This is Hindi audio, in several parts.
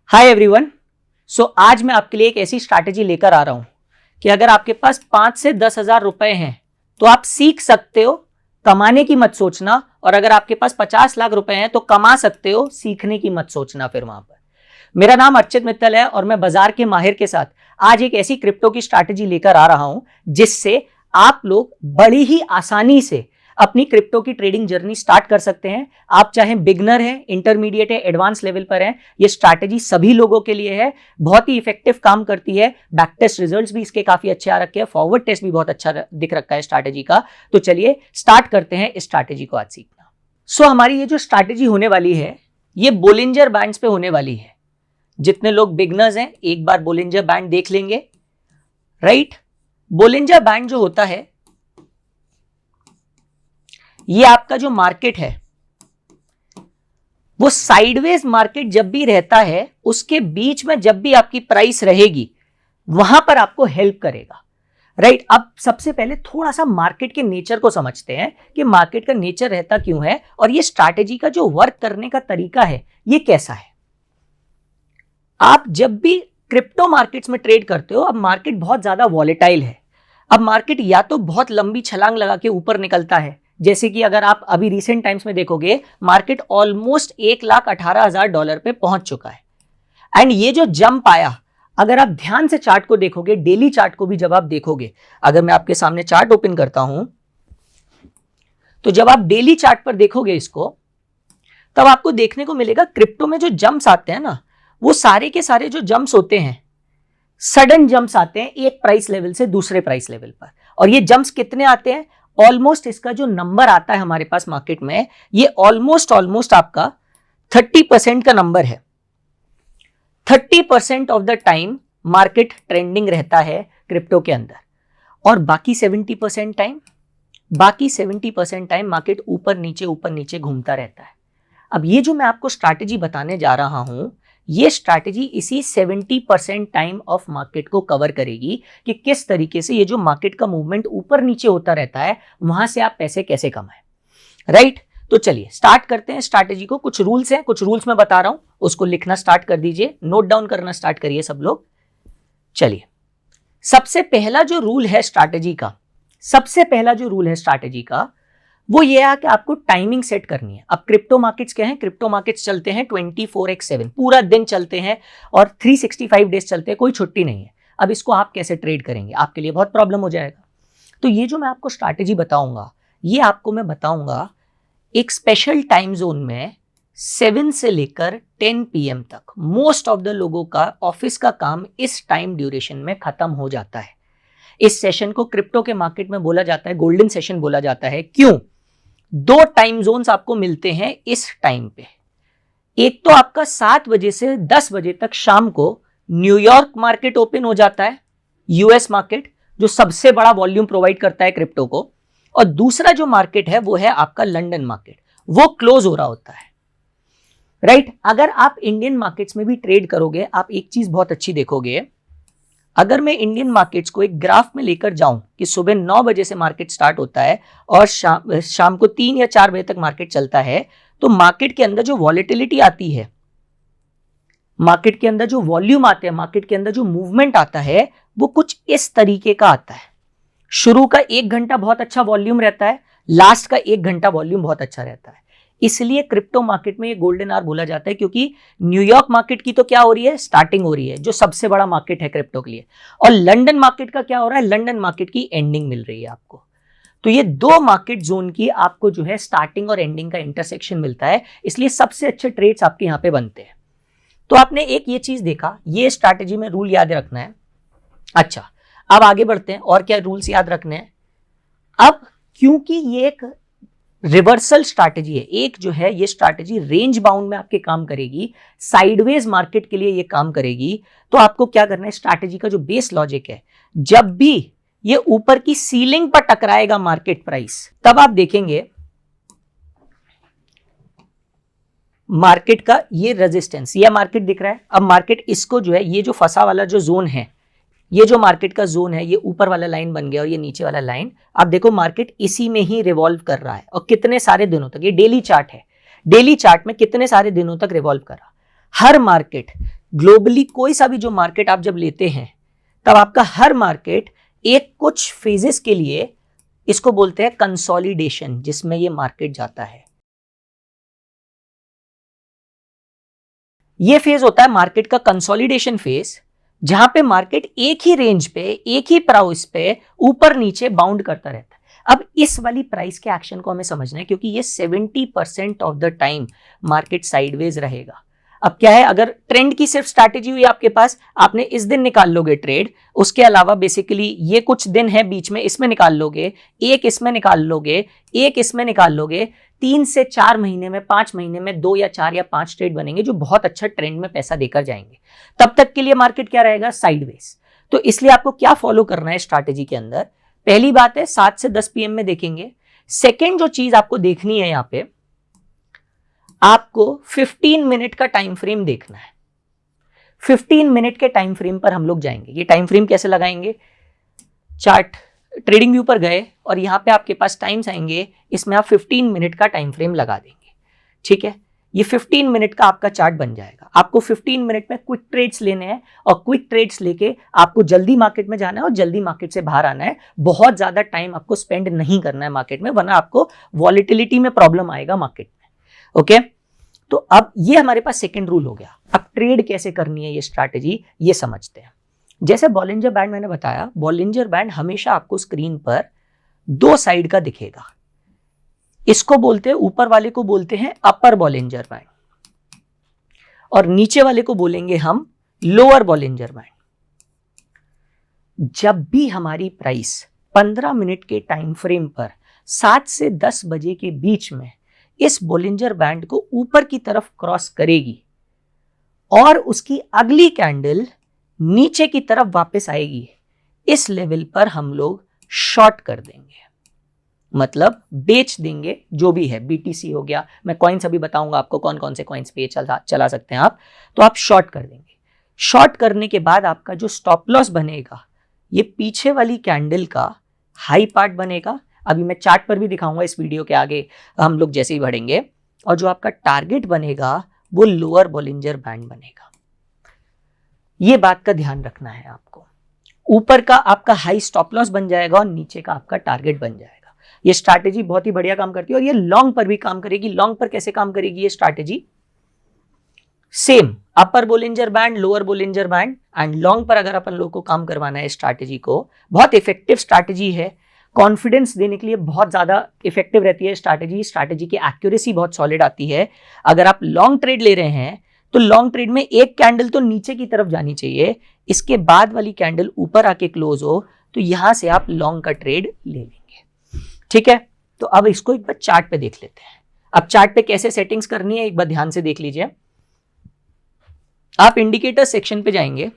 Hi everyone. आज मैं आपके लिए एक ऐसी स्ट्रैटेजी लेकर आ रहा हूं कि अगर आपके पास 5 से 10,000 रुपए हैं तो आप सीख सकते हो, कमाने की मत सोचना। और अगर आपके पास 50 लाख रुपए हैं तो कमा सकते हो, सीखने की मत सोचना। फिर वहां पर मेरा नाम अर्चित मित्तल है और मैं बाजार के माहिर के साथ आज एक ऐसी क्रिप्टो की स्ट्रैटेजी लेकर आ रहा हूं जिससे आप लोग बड़ी ही आसानी से अपनी क्रिप्टो की ट्रेडिंग जर्नी स्टार्ट कर सकते हैं। आप चाहे बिगनर हैं, इंटरमीडिएट है, एडवांस लेवल पर हैं, ये स्ट्रैटेजी सभी लोगों के लिए है। बहुत ही इफेक्टिव काम करती है। बैक टेस्ट रिजल्ट्स भी इसके काफी अच्छे आ रखे हैं, फॉरवर्ड टेस्ट भी बहुत अच्छा दिख रखा है स्ट्रैटेजी का। तो चलिए स्टार्ट करते हैं इस स्ट्रैटेजी को आज सीखना। हमारी ये जो स्ट्रैटेजी होने वाली है ये बोलिंजर बैंड्स पे होने वाली है। जितने लोग बिगनर्स हैं एक बार बोलिंजर बैंड देख लेंगे। राइट, बोलिंजर बैंड जो होता है ये आपका जो मार्केट है वो साइडवेज मार्केट जब भी रहता है उसके बीच में जब भी आपकी प्राइस रहेगी वहां पर आपको हेल्प करेगा। राइट, अब सबसे पहले थोड़ा सा मार्केट के नेचर को समझते हैं कि मार्केट का नेचर रहता क्यों है और ये स्ट्रैटेजी का जो वर्क करने का तरीका है ये कैसा है। आप जब भी क्रिप्टो मार्केट्स में ट्रेड करते हो, अब मार्केट बहुत ज्यादा वॉलेटाइल है। अब मार्केट या तो बहुत लंबी छलांग लगा के ऊपर निकलता है, जैसे कि अगर आप अभी रिसेंट टाइम्स में देखोगे मार्केट ऑलमोस्ट $1,18,000 पे पहुंच चुका है। एंड ये जो जंप आया, अगर आप ध्यान से चार्ट को देखोगे, डेली चार्ट को भी जब आप देखोगे, अगर मैं आपके सामने चार्ट ओपन करता हूं तो जब आप डेली चार्ट पर देखोगे इसको, तब आपको देखने को मिलेगा क्रिप्टो में जो जंप्स आते हैं ना, वो सारे के सारे जो जंप्स होते हैं सडन जंप्स आते हैं एक प्राइस लेवल से दूसरे प्राइस लेवल पर। और ये जंप्स कितने आते हैं, ऑलमोस्ट इसका जो नंबर आता है हमारे पास मार्केट में ये ऑलमोस्ट आपका 30% का नंबर है। 30% of the time market trending रहता है क्रिप्टो के अंदर, और बाकी 70% टाइम मार्केट ऊपर नीचे घूमता रहता है। अब ये जो मैं आपको स्ट्रैटेजी बताने जा रहा हूं ये स्ट्रैटेजी इसी 70% टाइम ऑफ मार्केट को कवर करेगी कि किस तरीके से ये जो मार्केट का मूवमेंट ऊपर नीचे होता रहता है वहां से आप पैसे कैसे कमाएं। राइट, तो चलिए स्टार्ट करते हैं स्ट्रैटेजी को। कुछ रूल्स हैं, कुछ रूल्स मैं बता रहा हूं, उसको लिखना स्टार्ट कर दीजिए, नोट डाउन करना स्टार्ट करिए सब लोग। चलिए, सबसे पहला जो रूल है स्ट्रैटेजी का वो ये है कि आपको टाइमिंग सेट करनी है। अब क्रिप्टो मार्केट्स क्या है, क्रिप्टो मार्केट्स चलते हैं 24/7, पूरा दिन चलते हैं और 365 डेज चलते हैं, कोई छुट्टी नहीं है। अब इसको आप कैसे ट्रेड करेंगे, आपके लिए बहुत प्रॉब्लम हो जाएगा। तो ये जो मैं आपको स्ट्रैटेजी बताऊंगा ये आपको मैं बताऊंगा एक स्पेशल टाइम जोन में 7 से लेकर 10 PM तक। मोस्ट ऑफ द लोगों का ऑफिस का काम इस टाइम ड्यूरेशन में खत्म हो जाता है। इस सेशन को क्रिप्टो के मार्केट में बोला जाता है गोल्डन सेशन बोला जाता है। क्यों? 2 टाइम जोन्स आपको मिलते हैं इस टाइम पे। एक तो आपका 7 बजे से 10 बजे तक शाम को न्यूयॉर्क मार्केट ओपन हो जाता है, यूएस मार्केट जो सबसे बड़ा वॉल्यूम प्रोवाइड करता है क्रिप्टो को, और दूसरा जो मार्केट है वो है आपका लंदन मार्केट, वो क्लोज हो रहा होता है। राइट, अगर आप इंडियन मार्केट्स में भी ट्रेड करोगे आप एक चीज बहुत अच्छी देखोगे। अगर मैं इंडियन मार्केट्स को एक ग्राफ में लेकर जाऊं कि सुबह 9 बजे से मार्केट स्टार्ट होता है और शाम को 3 या 4 बजे तक मार्केट चलता है, तो मार्केट के अंदर जो वॉलेटिलिटी आती है, मार्केट के अंदर जो वॉल्यूम आते हैं, मार्केट के अंदर जो मूवमेंट आता है वो कुछ इस तरीके का आता है। शुरू का 1 घंटा बहुत अच्छा वॉल्यूम रहता है, लास्ट का 1 घंटा वॉल्यूम बहुत अच्छा रहता है। इसलिए क्रिप्टो मार्केट में ये गोल्डन आवर बोला जाता है, क्योंकि न्यूयॉर्क मार्केट की तो क्या हो रही है, स्टार्टिंग हो रही है, जो सबसे बड़ा मार्केट है क्रिप्टो के लिए, और लंदन मार्केट का क्या हो रहा है, लंदन मार्केट की एंडिंग मिल रही है आपको। तो ये 2 मार्केट जोन की आपको जो है स्टार्टिंग और एंडिंग का इंटरसेक्शन मिलता है, इसलिए सबसे अच्छे ट्रेड्स आपके यहाँ पे बनते हैं। तो आपने एक ये चीज देखा, ये स्ट्रैटेजी में रूल याद रखना है। अच्छा, अब आगे बढ़ते हैं, और क्या रूल्स याद रखने हैं। अब क्योंकि ये एक रिवर्सल स्ट्रैटेजी है, एक जो है ये स्ट्रैटेजी रेंज बाउंड में आपके काम करेगी, साइडवेज मार्केट के लिए ये काम करेगी, तो आपको क्या करना है, स्ट्रैटेजी का जो बेस लॉजिक है, जब भी ये ऊपर की सीलिंग पर टकराएगा मार्केट प्राइस, तब आप देखेंगे मार्केट का ये रेजिस्टेंस, ये मार्केट दिख रहा है। अब मार्केट इसको जो है, ये जो फंसा वाला जो जोन है, ये जो मार्केट का जोन है, ये ऊपर वाला लाइन बन गया और ये नीचे वाला लाइन, आप देखो मार्केट इसी में ही रिवॉल्व कर रहा है, और कितने सारे दिनों तक, ये डेली चार्ट है, डेली चार्ट में कितने सारे दिनों तक रिवॉल्व कर रहा। हर मार्केट ग्लोबली, कोई सा भी जो मार्केट आप जब लेते हैं तब आपका हर मार्केट एक कुछ फेजेस के लिए, इसको बोलते हैं कंसोलिडेशन, जिसमें ये मार्केट जाता है। ये फेज होता है मार्केट का कंसोलिडेशन फेज, जहां पे मार्केट एक ही रेंज पे, एक ही प्राइस पे ऊपर नीचे बाउंड करता रहता है। अब इस वाली प्राइस के एक्शन को हमें समझना है, क्योंकि ये 70% of the time market sideways रहेगा। अब क्या है, अगर ट्रेंड की सिर्फ स्ट्रैटेजी हुई आपके पास, आपने इस दिन निकाल लोगे ट्रेड, उसके अलावा बेसिकली ये कुछ दिन है बीच में, इसमें निकाल लोगे, एक इसमें निकाल लोगे, एक इसमें निकाल लोगे, 3 से 4 महीने में, 5 महीने में 2 या 4 या 5 ट्रेड बनेंगे जो बहुत अच्छा ट्रेंड में पैसा देकर जाएंगे। तब तक के लिए मार्केट क्या रहेगा, साइडवेज। तो इसलिए आपको क्या फॉलो करना है स्ट्रैटेजी के अंदर, पहली बात है 7 से 10 पीएम में देखेंगे। सेकेंड जो चीज आपको देखनी है, यहां पे आपको 15 मिनट का टाइम फ्रेम देखना है। 15 मिनट के टाइम फ्रेम पर हम लोग जाएंगे। ये टाइम फ्रेम कैसे लगाएंगे, चार्ट ट्रेडिंग व्यू पर गए और यहां पे आपके पास टाइम्स आएंगे, इसमें आप 15 मिनट का टाइम फ्रेम लगा देंगे। ठीक है, ये 15 मिनट का आपका चार्ट बन जाएगा। आपको 15 मिनट में क्विक ट्रेड्स लेने हैं और क्विक ट्रेड्स लेके आपको जल्दी मार्केट में जाना है और जल्दी मार्केट से बाहर आना है। बहुत ज्यादा टाइम आपको स्पेंड नहीं करना है मार्केट में, वरना आपको वॉलेटिलिटी में प्रॉब्लम आएगा मार्केट में। ओके, तो अब ये हमारे पास सेकंड रूल हो गया। अब ट्रेड कैसे करनी है, ये स्ट्रैटेजी, ये समझते हैं। जैसे बॉलिंजर बैंड मैंने बताया, बॉलिंजर बैंड हमेशा आपको स्क्रीन पर 2 साइड का दिखेगा। इसको बोलते हैं, ऊपर वाले को बोलते हैं अपर बॉलिंजर बैंड और नीचे वाले को बोलेंगे हम लोअर बॉलिंजर बैंड। जब भी हमारी प्राइस 15 मिनट के टाइम फ्रेम पर 7 से 10 बजे के बीच में इस बॉलिंजर बैंड को ऊपर की तरफ क्रॉस करेगी और उसकी अगली कैंडल नीचे की तरफ वापस आएगी, इस लेवल पर हम लोग शॉर्ट कर देंगे, मतलब बेच देंगे। जो भी है, बीटीसी हो गया, मैं कॉइन्स अभी बताऊंगा आपको कौन कौन से कॉइन्स पे चला सकते हैं आप, तो आप शॉर्ट कर देंगे। शॉर्ट करने के बाद आपका जो स्टॉप लॉस बनेगा, ये पीछे वाली कैंडल का हाई पार्ट बनेगा। अभी मैं चार्ट पर भी दिखाऊंगा इस वीडियो के आगे हम लोग जैसे ही बढ़ेंगे। और जो आपका टारगेट बनेगा वो लोअर बॉलिंजर बैंड बनेगा। ये बात का ध्यान रखना है आपको। ऊपर का आपका हाई स्टॉप लॉस बन जाएगा और नीचे का आपका टारगेट बन जाएगा। ये स्ट्रैटेजी बहुत ही बढ़िया काम करती है और ये लॉन्ग पर भी काम करेगी। लॉन्ग पर कैसे काम करेगी ये strategy, same upper Bollinger band, lower Bollinger band and long पर अगर अपन लोग को काम करवाना है स्ट्रैटेजी को, बहुत इफेक्टिव स्ट्रैटेजी है। कॉन्फिडेंस देने के लिए बहुत ज्यादा इफेक्टिव रहती है स्ट्रैटेजी की एक्यूरेसी बहुत सॉलिड आती है। अगर आप लॉन्ग ट्रेड ले रहे हैं तो लॉन्ग ट्रेड में एक कैंडल तो नीचे की तरफ जानी चाहिए, इसके बाद वाली कैंडल ऊपर आके क्लोज हो तो यहां से आप लॉन्ग का ट्रेड ले लेंगे। ठीक है, तो अब इसको एक बार चार्ट पे देख लेते हैं। अब चार्ट पे कैसे सेटिंग्स करनी है एक बार ध्यान से देख लीजिए। आप इंडिकेटर सेक्शन पे जाएंगे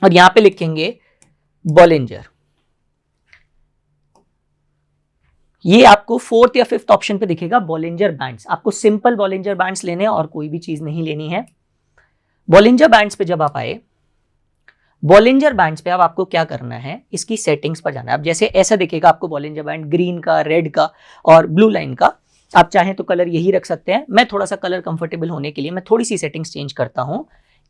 और यहां पे लिखेंगे बॉलिंजर। ये आपको 4th या 5th ऑप्शन पे दिखेगा बॉलिंजर बैंड्स। आपको सिंपल बॉलिंजर बैंड्स लेने हैं और कोई भी चीज नहीं लेनी है। बॉलिंजर बैंड्स पे जब आप आए, बॉलिंजर बैंड्स पे अब आपको क्या करना है, इसकी सेटिंग्स पर जाना है। अब जैसे ऐसा दिखेगा आपको बॉलिंजर बैंड, ग्रीन का, रेड का और ब्लू लाइन का। आप चाहें तो कलर यही रख सकते हैं। मैं थोड़ा सा कलर कंफर्टेबल होने के लिए मैं थोड़ी सी सेटिंग्स चेंज करता हूं।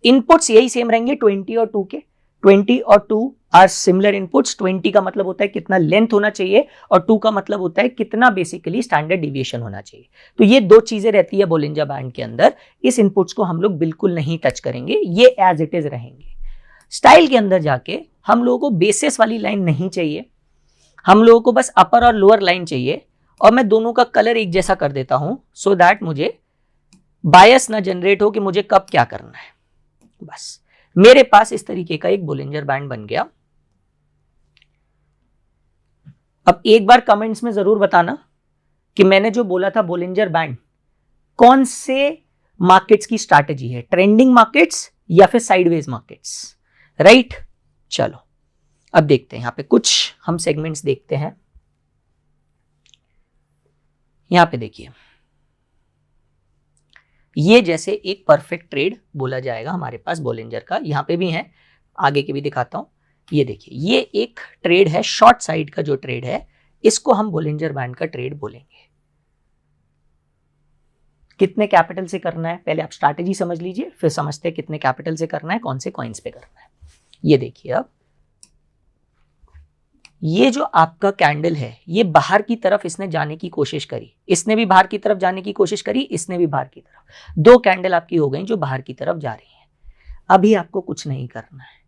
इनपुट्स यही सेम रहेंगे 20 और 2 के। 20 और 2 आर सिमिलर इनपुट्स। 20 का मतलब होता है कितना लेंथ होना चाहिए और 2 का मतलब होता है कितना बेसिकली स्टैंडर्ड डिविएशन होना चाहिए। तो ये 2 चीजें रहती है बॉलिंजर बैंड के अंदर। इस इनपुट्स को हम लोग बिल्कुल नहीं टच करेंगे, ये एज इट इज रहेंगे। स्टाइल के अंदर जाके हम लोगों को बेसिस वाली लाइन नहीं चाहिए, हम लोगों को बस अपर और लोअर लाइन चाहिए। और मैं दोनों का कलर एक जैसा कर देता हूं सो दैट मुझे बायस ना जनरेट हो कि मुझे कब क्या करना है। बस मेरे पास इस तरीके का एक बॉलिंजर बैंड बन गया। अब एक बार कमेंट्स में जरूर बताना कि मैंने जो बोला था बॉलिंजर बैंड कौन से मार्केट्स की स्ट्रैटेजी है, ट्रेंडिंग मार्केट्स या फिर साइडवेज मार्केट्स, राइट। चलो अब देखते हैं, यहां पे कुछ हम सेगमेंट्स देखते हैं। यहां पे देखिए, ये जैसे एक परफेक्ट ट्रेड बोला जाएगा हमारे पास बॉलिंजर का। यहां पे भी है, आगे के भी दिखाता हूं। ये देखिए, ये एक ट्रेड है, शॉर्ट साइड का जो ट्रेड है, इसको हम बॉलिंजर बैंड का ट्रेड बोलेंगे। कितने कैपिटल से करना है, पहले आप स्ट्रैटेजी समझ लीजिए, फिर समझते हैं कितने कैपिटल से करना है, कौन से कॉइन्स पे करना है। ये देखिए, अब ये जो आपका कैंडल है ये बाहर की तरफ इसने जाने की कोशिश करी, इसने भी बाहर की तरफ जाने की कोशिश करी, इसने भी बाहर की तरफ, 2 कैंडल आपकी हो गई जो बाहर की तरफ जा रही हैं। अभी आपको कुछ नहीं करना है।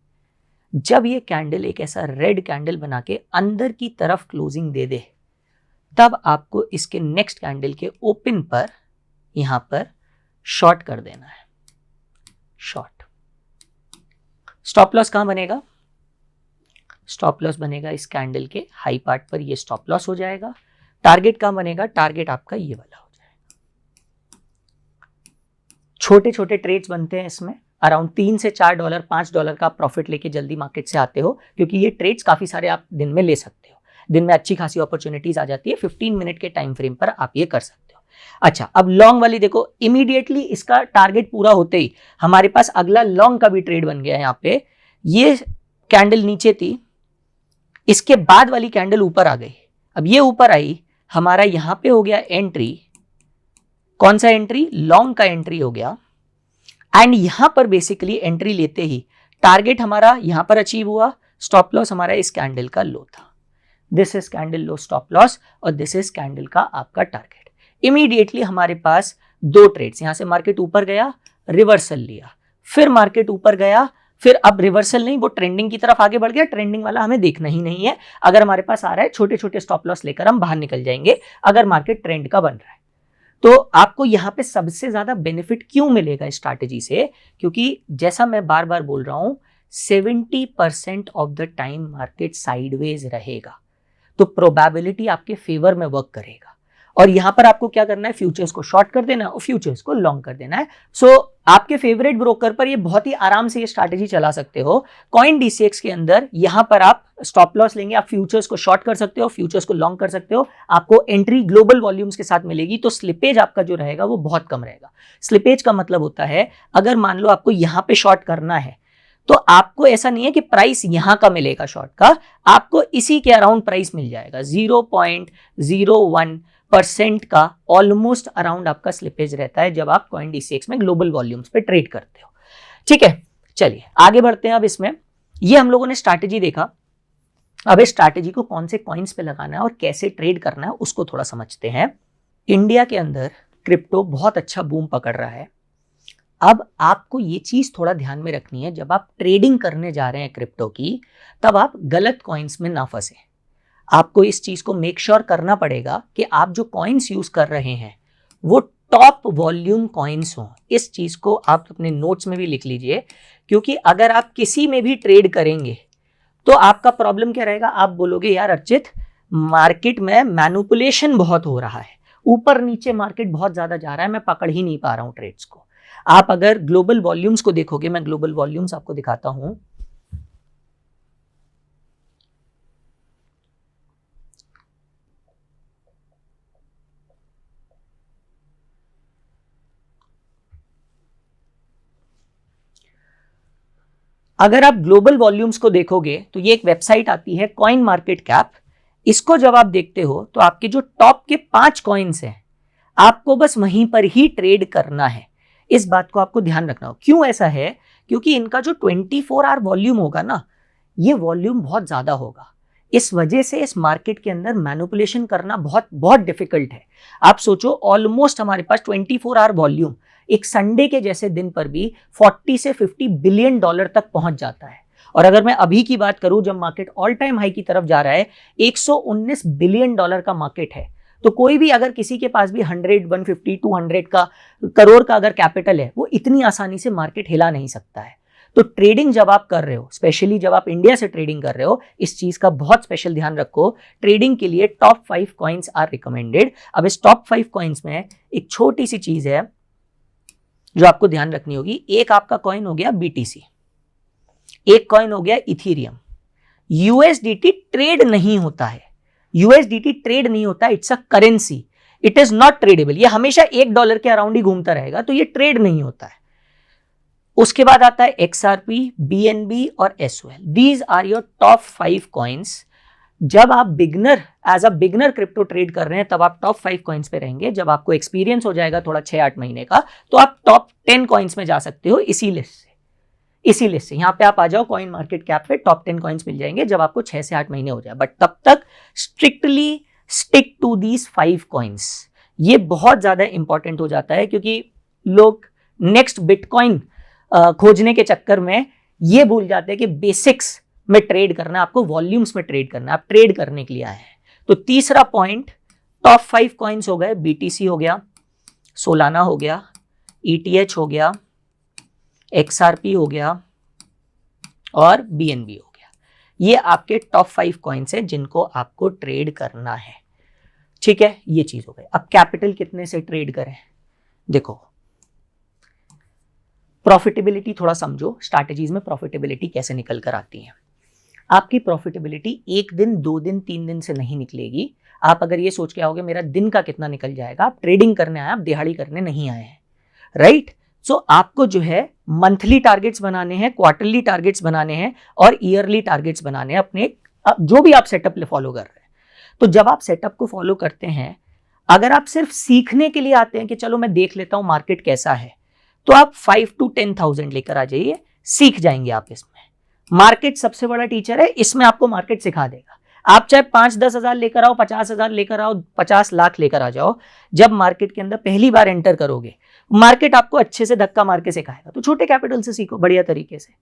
जब ये कैंडल एक ऐसा रेड कैंडल बना के अंदर की तरफ क्लोजिंग दे दे, तब आपको इसके नेक्स्ट कैंडल के ओपन पर यहां पर शॉर्ट कर देना है। शॉर्ट स्टॉप लॉस कहां बनेगा? स्टॉप लॉस बनेगा इस कैंडल के हाई पार्ट पर, ये स्टॉप लॉस हो जाएगा। टारगेट कहां बनेगा? टारगेट आपका ये वाला हो जाएगा। छोटे छोटे ट्रेड्स बनते हैं इसमें, अराउंड $3 से $4 $5 का प्रॉफिट लेके जल्दी मार्केट से आते हो, क्योंकि ये ट्रेड्स काफी सारे आप दिन में ले सकते हो। दिन में अच्छी खासी अपॉर्चुनिटीज आ जाती है, 15 मिनट के टाइम फ्रेम पर आप ये कर सकते हो। अच्छा, अब लॉन्ग वाली देखो, इमीडिएटली इसका टारगेट पूरा होते ही हमारे पास अगला लॉन्ग का भी ट्रेड बन गया है। यहाँ पे ये कैंडल नीचे थी, इसके बाद वाली कैंडल ऊपर आ गई। अब ये ऊपर आई, हमारा यहां पे हो गया एंट्री। कौन सा एंट्री? लॉन्ग का एंट्री हो गया। एंड यहां पर बेसिकली एंट्री लेते ही टारगेट हमारा यहां पर अचीव हुआ, स्टॉप लॉस हमारा इस कैंडल का लो था। This is candle low stop loss और दिस इज कैंडल का आपका टारगेट। इमीडिएटली हमारे पास 2 ट्रेड्स, यहां से मार्केट ऊपर गया, रिवर्सल लिया, फिर मार्केट ऊपर गया, फिर अब रिवर्सल नहीं, वो ट्रेंडिंग की तरफ आगे बढ़ गया। ट्रेंडिंग वाला हमें देखना ही नहीं है। अगर हमारे पास आ रहा है, छोटे छोटे स्टॉप लॉस लेकर हम बाहर निकल जाएंगे अगर मार्केट ट्रेंड का बन रहा है। तो आपको यहां पे सबसे ज्यादा बेनिफिट क्यों मिलेगा इस स्ट्रैटेजी से? क्योंकि जैसा मैं बार बार बोल रहा हूं, 70% of the time market sideways रहेगा, तो प्रोबेबिलिटी आपके फेवर में वर्क करेगा। और यहां पर आपको क्या करना है? फ्यूचर्स को शॉर्ट कर देना और फ्यूचर्स को लॉन्ग कर देना है। सो आपके फेवरेट ब्रोकर पर ये बहुत ही आराम से ये स्ट्रैटेजी चला सकते हो। कॉइन DCX के अंदर यहां पर आप स्टॉप लॉस लेंगे, आप फ्यूचर्स को शॉर्ट कर सकते हो, फ्यूचर्स को लॉन्ग कर सकते हो। आपको एंट्री ग्लोबल वॉल्यूम्स के साथ मिलेगी, तो स्लिपेज आपका जो रहेगा वो बहुत कम रहेगा। स्लिपेज का मतलब होता है, अगर मान लो आपको यहां पे शॉर्ट करना है, तो आपको ऐसा नहीं है कि प्राइस यहां का मिलेगा शॉर्ट का, आपको इसी के अराउंड प्राइस मिल जाएगा। 0.01% का ऑलमोस्ट अराउंड आपका स्लिपेज रहता है जब आप कॉइन DCX में ग्लोबल वॉल्यूम्स पे ट्रेड करते हो। ठीक है, चलिए आगे बढ़ते हैं। अब इसमें ये हम लोगों ने स्ट्रैटेजी देखा, अब इस स्ट्रैटेजी को कौन से कॉइन्स पे लगाना है और कैसे ट्रेड करना है उसको थोड़ा समझते हैं। इंडिया के अंदर क्रिप्टो बहुत अच्छा बूम पकड़ रहा है। अब आपको ये चीज थोड़ा ध्यान में रखनी है, जब आप ट्रेडिंग करने जा रहे हैं क्रिप्टो की, तब आप गलत कॉइन्स में ना फंसे। आपको इस चीज को मेक श्योर करना पड़ेगा कि आप जो कॉइन्स यूज कर रहे हैं वो टॉप वॉल्यूम कॉइन्स हों। इस चीज को आप अपने नोट्स में भी लिख लीजिए, क्योंकि अगर आप किसी में भी ट्रेड करेंगे तो आपका प्रॉब्लम क्या रहेगा? आप बोलोगे यार अर्चित, मार्केट में मैनिपुलेशन बहुत हो रहा है, ऊपर नीचे मार्केट बहुत ज्यादा जा रहा है, मैं पकड़ ही नहीं पा रहा हूं ट्रेड्स को। आप अगर ग्लोबल वॉल्यूम्स को देखोगे, मैं ग्लोबल वॉल्यूम्स आपको दिखाता हूं। अगर आप ग्लोबल वॉल्यूम्स को देखोगे तो ये एक वेबसाइट आती है कॉइन मार्केट कैप। इसको जब आप देखते हो तो आपके जो टॉप के 5 कॉइन्स हैं, आपको बस वहीं पर ही ट्रेड करना है। इस बात को आपको ध्यान रखना हो। क्यों ऐसा है? क्योंकि इनका जो 24 आवर वॉल्यूम होगा ना, ये वॉल्यूम बहुत ज्यादा होगा। इस वजह से इस मार्केट के अंदर मैनिपुलेशन करना बहुत बहुत डिफिकल्ट है। आप सोचो, ऑलमोस्ट हमारे पास 24 आवर वॉल्यूम एक संडे के जैसे दिन पर भी 40 से 50 बिलियन डॉलर तक पहुंच जाता है। और अगर मैं अभी की बात करूं, जब मार्केट ऑल टाइम हाई की तरफ जा रहा है, 119 बिलियन डॉलर का मार्केट है, तो कोई भी अगर किसी के पास भी 100, 150, 200 का करोड़ का अगर कैपिटल है, वो इतनी आसानी से मार्केट हिला नहीं सकता है। तो ट्रेडिंग जब आप कर रहे हो, स्पेशली जब आप इंडिया से ट्रेडिंग कर रहे हो, इस चीज का बहुत स्पेशल ध्यान रखो। ट्रेडिंग के लिए टॉप 5 कॉइन्स आर रिकमेंडेड। अब इस टॉप 5 कॉइन्स में एक छोटी सी चीज है जो आपको ध्यान रखनी होगी। एक आपका कॉइन हो गया BTC, एक कॉइन हो गया इथीरियम। USDT ट्रेड नहीं होता है, USDT ट्रेड नहीं होता, it's a currency, it is not tradable. ये हमेशा $1 के अराउंड ही घूमता रहेगा, तो ये ट्रेड नहीं होता है। उसके बाद आता है XRP, BNB और SOL। These are your top 5 coins. जब आप beginner as a beginner crypto trade कर रहे हैं तब आप टॉप 5 कॉइन्स पे रहेंगे। जब आपको एक्सपीरियंस हो जाएगा थोड़ा 6-8 महीने का, तो आप टॉप 10 कॉइन्स में जा सकते हो इसी लिस्ट से। यहाँ पे आप आ जाओ कॉइन मार्केट कैप पे, टॉप 10 कॉइन्स मिल जाएंगे जब आपको 6 से 8 महीने हो जाए। बट तब तक strictly stick to these 5 coins. ये बहुत ज्यादा इंपॉर्टेंट हो जाता है क्योंकि लोग नेक्स्ट बिटकॉइन खोजने के चक्कर में ये भूल जाते हैं कि बेसिक्स में ट्रेड करना, आपको वॉल्यूम्स में ट्रेड करना, आप ट्रेड करने के लिए आए हैं। तो तीसरा पॉइंट, टॉप 5 कॉइन्स हो गए, बीटीसी हो गया, सोलाना हो गया, ईटीएच हो गया, एक्सआरपी हो गया और बीएनबी हो गया। ये आपके टॉप 5 कॉइन्स हैं जिनको आपको ट्रेड करना है। ठीक है, ये चीज हो गई। अब कैपिटल कितने से ट्रेड करें? देखो, प्रॉफिटेबिलिटी थोड़ा समझो, स्ट्रैटेजीज में प्रॉफिटेबिलिटी कैसे निकल कर आती है। आपकी प्रॉफिटेबिलिटी 1 दिन 2 दिन 3 दिन से नहीं निकलेगी। आप अगर ये सोच के आओगे मेरा दिन का कितना निकल जाएगा, आप ट्रेडिंग करने आए, आप दिहाड़ी करने नहीं आए हैं, राइट? सो आपको जो है मंथली टारगेट्स बनाने हैं, क्वार्टरली टारगेट्स बनाने हैं और ईयरली टारगेट्स बनाने हैं अपने, जो भी आप सेटअप फॉलो कर रहे हैं। तो जब आप सेटअप को फॉलो करते हैं, अगर आप सिर्फ सीखने के लिए आते हैं कि चलो मैं देख लेता हूं मार्केट कैसा है, तो आप 5 to 10,000 लेकर आ जाइए, सीख जाएंगे आप इसमें। मार्केट सबसे बड़ा टीचर है, इसमें आपको मार्केट सिखा देगा। आप चाहे 5-10 हजार लेकर आओ, 50 हजार लेकर आओ, 50 लाख लेकर आ जाओ, जब मार्केट के अंदर पहली बार एंटर करोगे, मार्केट आपको अच्छे से धक्का मार के सिखाएगा। तो छोटे कैपिटल से सीखो बढ़िया तरीके से।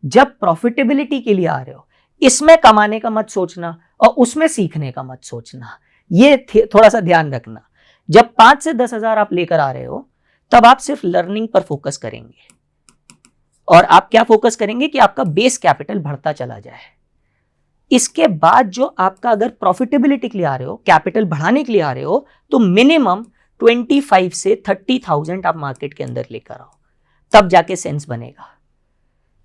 जब प्रॉफिटेबिलिटी के लिए आ रहे हो, इसमें कमाने का मत सोचना और उसमें सीखने का मत सोचना, ये थोड़ा सा ध्यान रखना। जब 5 से 10 हजार आप लेकर आ रहे हो, तब आप सिर्फ लर्निंग पर फोकस करेंगे और आप क्या फोकस करेंगे कि आपका बेस कैपिटल बढ़ता चला जाए। इसके बाद जो आपका, अगर प्रॉफिटेबिलिटी के लिए आ रहे हो, कैपिटल बढ़ाने के लिए आ रहे हो, तो मिनिमम 25 से 30,000 आप मार्केट के अंदर लेकर आओ, तब जाके सेंस बनेगा।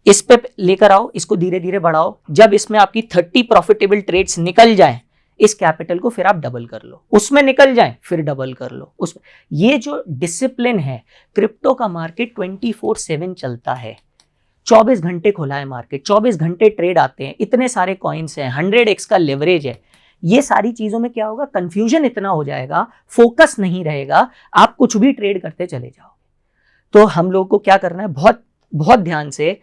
इस पे लेकर आओ, इसको धीरे धीरे बढ़ाओ। जब इसमें आपकी 30 प्रॉफिटेबल ट्रेड्स निकल जाए, इस कैपिटल को फिर आप डबल कर लो, उसमें निकल जाए फिर डबल कर लो उसमें। ये जो डिसिप्लिन है, क्रिप्टो का मार्केट 24/7 चलता है, 24 घंटे खुला है मार्केट, 24 घंटे ट्रेड आते हैं, इतने सारे कॉइन्स हैं, 100x का लेवरेज है। ये सारी चीजों में क्या होगा, कंफ्यूजन इतना हो जाएगा, फोकस नहीं रहेगा, आप कुछ भी ट्रेड करते चले जाओगे। तो हम लोग को क्या करना है, बहुत बहुत ध्यान से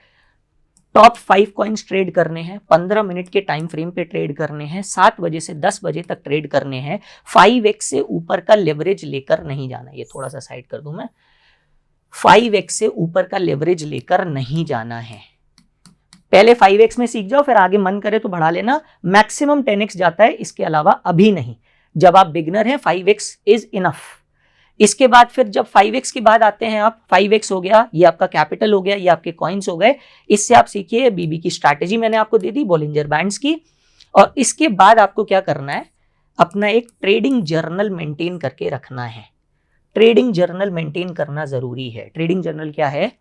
टॉप 5 कॉइन्स ट्रेड करने हैं, 15 मिनट के टाइम फ्रेम पे ट्रेड करने हैं, 7 बजे से 10 बजे तक ट्रेड करने हैं। 5x से ऊपर का लेवरेज लेकर नहीं जाना, ये थोड़ा सा साइड कर दूं मैं, 5x से ऊपर का लेवरेज लेकर नहीं जाना है। पहले 5x में सीख जाओ, फिर आगे मन करे तो बढ़ा लेना। मैक्सिमम 10x जाता है, इसके अलावा अभी नहीं। जब आप बिगनर हैं 5x इज इनफ। इसके बाद फिर जब 5x के बाद आते हैं आप, 5x हो गया, ये आपका कैपिटल हो गया, ये आपके कॉइन्स हो गए। इससे आप सीखिए, बीबी की स्ट्रैटेजी मैंने आपको दे दी, बॉलिंजर बैंड्स की। और इसके बाद आपको क्या करना है, अपना एक ट्रेडिंग जर्नल मेंटेन करके रखना है। ट्रेडिंग जर्नल मेंटेन करना जरूरी है। ट्रेडिंग जर्नल क्या है,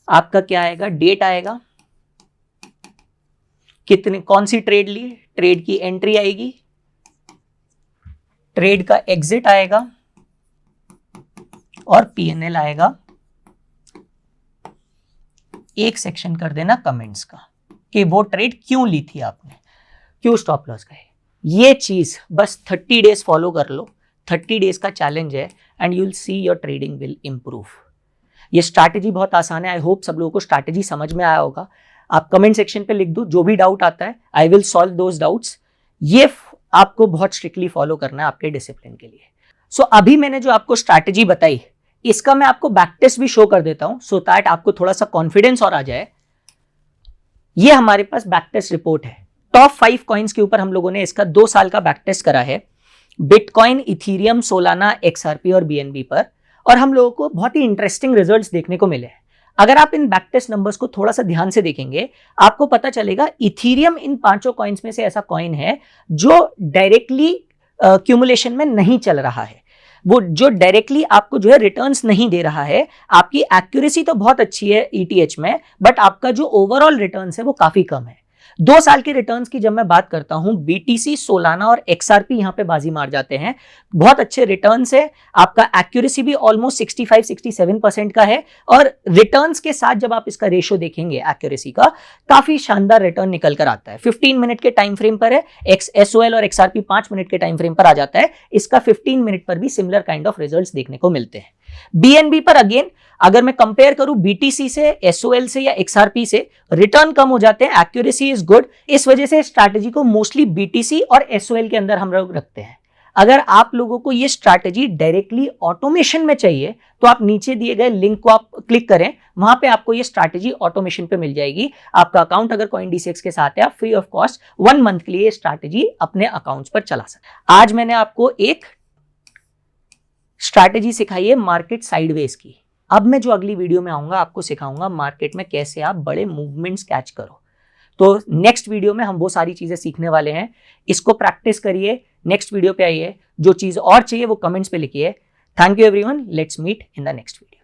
आपका क्या आएगा, डेट आएगा, कितने, कौन सी ट्रेड ली, ट्रेड की एंट्री आएगी, ट्रेड का एग्जिट आएगा और पीएनएल आएगा। एक सेक्शन कर देना कमेंट्स का कि वो ट्रेड क्यों ली थी आपने, क्यों स्टॉप लॉस गए। ये चीज बस 30 डेज फॉलो कर लो, 30 डेज का चैलेंज है and you will see your trading will improve. ये स्ट्रैटेजी बहुत आसान है। आई होप सब लोगों को स्ट्रैटेजी समझ में आया होगा। आप कमेंट सेक्शन पे लिख दो जो भी डाउट आता है, I will solve those doubts. ये आपको बहुत स्ट्रिक्टली फॉलो करना है आपके डिसिप्लिन के लिए। सो अभी मैंने जो आपको स्ट्रैटेजी बताई, इसका मैं आपको बैक टेस्ट भी शो कर देता हूं सो दैट आपको थोड़ा सा कॉन्फिडेंस और आ जाए। ये हमारे पास बैक टेस्ट रिपोर्ट है। टॉप 5 कॉइन्स के ऊपर हम लोगों ने इसका 2 साल का बैक टेस्ट करा है, बिटकॉइन, इथीरियम, सोलाना, एक्सआरपी और बीएनबी पर, और हम लोगों को बहुत ही इंटरेस्टिंग रिजल्ट्स देखने को मिले हैं। अगर आप इन बैक टेस्ट नंबर्स को थोड़ा सा ध्यान से देखेंगे, आपको पता चलेगा इथीरियम इन 5 कॉइन्स में से ऐसा कॉइन है जो डायरेक्टली क्यूमुलेशन में नहीं चल रहा है, वो जो डायरेक्टली आपको जो है रिटर्न्स नहीं दे रहा है। आपकी एक्यूरेसी तो बहुत अच्छी है ईटीएच में, बट आपका जो ओवरऑल रिटर्न्स है वो काफी कम है। 2 साल के रिटर्न्स की जब मैं बात करता हूं, बीटीसी, सोलाना और एक्सआरपी यहां पे बाजी मार जाते हैं। बहुत अच्छे रिटर्न्स है, आपका एक्यूरेसी भी ऑलमोस्ट 65-67% का है, और रिटर्न्स के साथ जब आप इसका रेशियो देखेंगे एक्यूरेसी का, काफी शानदार रिटर्न निकल कर आता है। 15 मिनट के टाइम फ्रेम पर है, एसओएल और एक्सआरपी 5 मिनट के टाइम फ्रेम पर आ जाता है, इसका 15 मिनट पर भी सिमिलर काइंड ऑफ रिजल्ट्स देखने को मिलते हैं। बीएनबी पर अगेन अगर मैं कंपेयर करूं बीटीसी से, एसओएल से या एक्सआरपी से, रिटर्न कम हो जाते हैं, एक्यूरेसी इज गुड। इस वजह से स्ट्रैटेजी को मोस्टली बीटीसी और एसओएल के अंदर हम लोग रखते हैं। अगर आप लोगों को ये स्ट्रैटेजी डायरेक्टली ऑटोमेशन में चाहिए तो आप नीचे दिए गए लिंक को आप क्लिक करें, वहां पे आपको ये स्ट्रैटेजी ऑटोमेशन पे मिल जाएगी। आपका अकाउंट अगर CoinDCX के साथ है, आप फ्री ऑफ कॉस्ट 1 मंथ के लिए स्ट्रैटेजी अपने अकाउंट्स पर चला सकते। आज मैंने आपको एक स्ट्रैटेजी सिखाई है मार्केट साइडवेज की। अब मैं जो अगली वीडियो में आऊंगा आपको सिखाऊंगा मार्केट में कैसे आप बड़े मूवमेंट्स कैच करो। तो नेक्स्ट वीडियो में हम वो सारी चीजें सीखने वाले हैं, इसको प्रैक्टिस करिए। नेक्स्ट वीडियो पे आइए, जो चीज और चाहिए वो कमेंट्स पे लिखिए। Thank you everyone, let's meet in the next video.